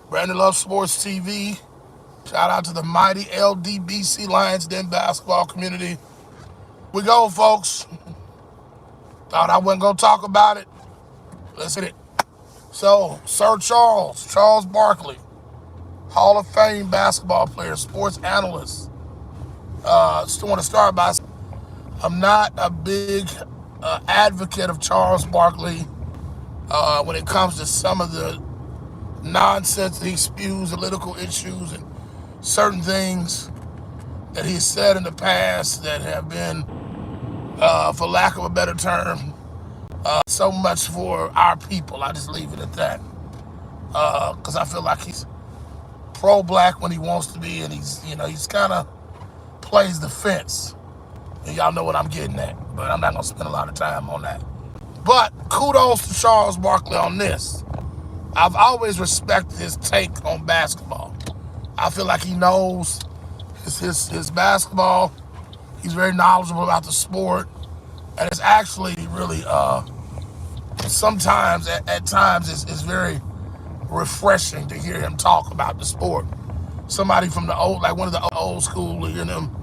Brandon Love Sports TV. Shout out to the mighty LDBC Lions Den basketball community. We go, folks. Thought I wasn't going to talk about it. Let's hit it. So, Sir Charles Barkley, Hall of Fame basketball player, sports analyst. Still want to start by saying I'm not a big advocate of Charles Barkley when it comes to some of the nonsense that he spews, political issues, and certain things that he's said in the past that have been, for lack of a better term, so much for our people. I just leave it at that. Because I feel like he's pro-black when he wants to be, and he's kind of plays the fence. And y'all know what I'm getting at, but I'm not going to spend a lot of time on that. But kudos to Charles Barkley on this. I've always respected his take on basketball. I feel like he knows his basketball. He's very knowledgeable about the sport. And it's actually really, sometimes, at times, it's very refreshing to hear him talk about the sport. Somebody from the old, like one of the old school, hearing him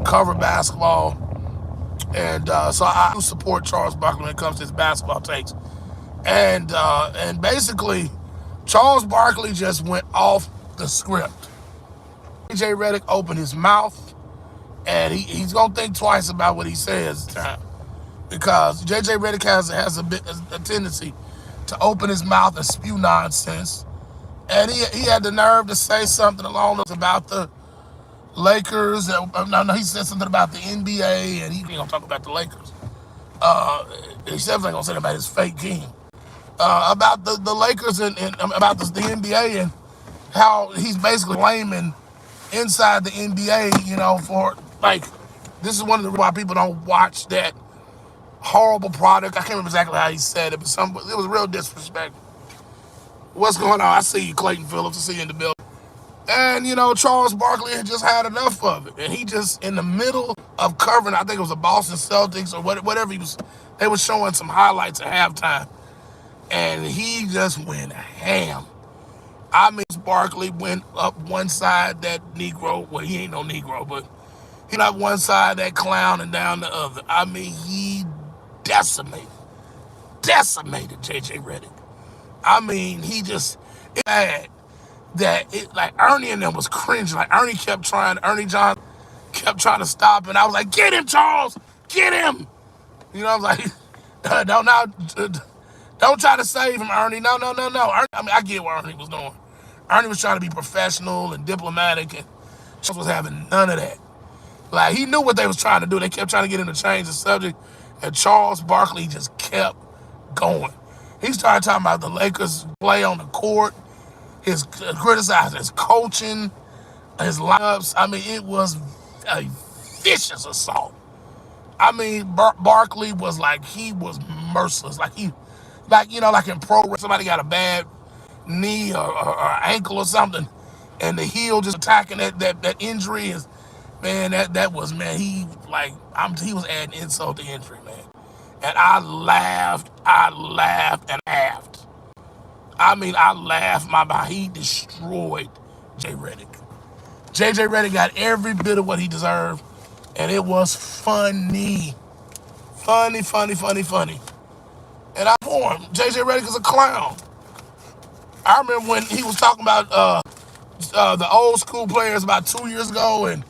cover basketball. And so I do support Charles Barkley when it comes to his basketball takes. And basically, Charles Barkley just went off the script. JJ Redick opened his mouth, and he's going to think twice about what he says this time. Because JJ Redick has a tendency to open his mouth and spew nonsense. And he had the nerve to say something along those about the Lakers. No, he said something about the NBA, and he ain't going to talk about the Lakers. He definitely going to say about his fake team. About the Lakers and about the NBA and how he's basically blaming inside the NBA, for, like, this is one of the reasons why people don't watch that horrible product. I can't remember exactly how he said it, but it was real disrespect. What's going on? I see you, Clayton Phillips. I see you in the building. And, Charles Barkley had just had enough of it. And he just, in the middle of covering, I think it was the Boston Celtics or whatever they were showing some highlights at halftime. And he just went ham. I mean, Barkley went up one side, that Negro. Well, he ain't no Negro, but he went up one side, that clown, and down the other. I mean, he decimated JJ Redick. I mean, he just had that it, like Ernie and them was cringing. Like Ernie John kept trying to stop, and I was like, "Get him, Charles! Get him!" I was like, "Don't try to save him, Ernie. No. Ernie, I mean, I get what Ernie was doing. Ernie was trying to be professional and diplomatic, and Charles was having none of that. Like, he knew what they was trying to do. They kept trying to get him to change the subject, and Charles Barkley just kept going. He started talking about the Lakers' play on the court, criticizing his coaching, his lineups. I mean, it was a vicious assault. I mean, Barkley was like, he was merciless. Like like in pro wrestling, somebody got a bad knee or ankle or something, and the heel just attacking that injury is, man, that was, man, he was adding insult to injury, man. And I laughed, and laughed. I mean, I laughed my mind. He destroyed J. Redick. JJ Redick got every bit of what he deserved, and it was funny. Funny. And I for him. JJ Redick is a clown. I remember when he was talking about the old school players about 2 years ago, and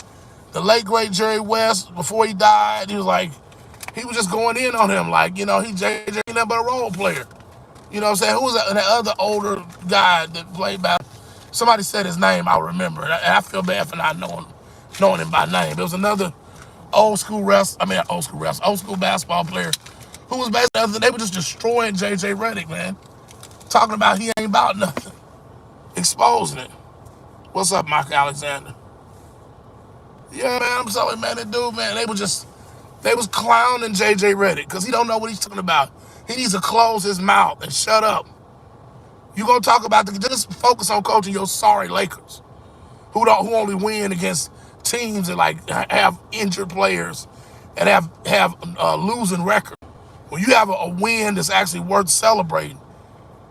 the late great Jerry West, before he died, he was just going in on him, like, he JJ ain't nothing but a role player. You know what I'm saying? Who was that other older guy that played basketball? Somebody said his name, I'll remember. And I feel bad for not knowing him by name. It was another old school basketball player who was basically, they were just destroying JJ Redick, man. Talking about he ain't about nothing. Exposing it. What's up, Mike Alexander? Yeah, man, I'm sorry, man. That dude, man, they was clowning JJ Redick because he don't know what he's talking about. He needs to close his mouth and shut up. You gonna talk about just focus on coaching your sorry Lakers, who only win against teams that like have injured players and have losing record. When you have a win that's actually worth celebrating,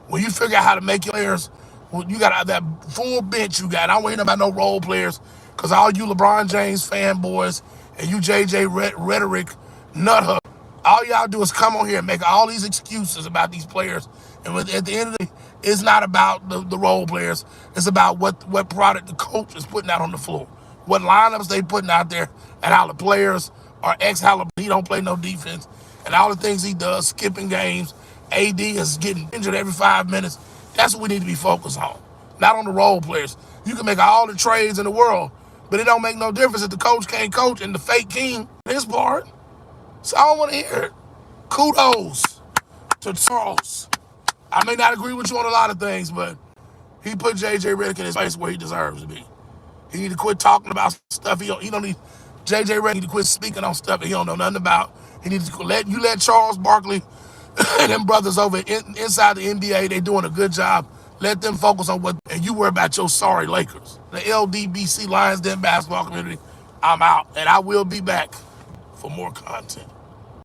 when you figure out how to make your players You got that full bench you got. I don't hear about no role players because all you LeBron James fanboys and you JJ Redick nut all y'all do is come on here and make all these excuses about these players. And at the end of the day, it's not about the role players. It's about what product the coach is putting out on the floor, what lineups they putting out there, and how the players are ex-Halliburton. He don't play no defense, and all the things he does, skipping games. AD is getting injured every 5 minutes. That's what we need to be focused on, not on the role players. You can make all the trades in the world, but it don't make no difference if the coach can't coach and the fake king his part. So I don't want to hear it. Kudos to Charles. I may not agree with you on a lot of things, but he put JJ Redick in his place where he deserves to be. He need to quit talking about stuff he don't need. JJ Redick need to quit speaking on stuff that he don't know nothing about. He needs to let Charles Barkley and them brothers over inside the NBA. They doing a good job. Let them focus on and you worry about your sorry Lakers. The LDBC Lions Den basketball community. I'm out, and I will be back for more content.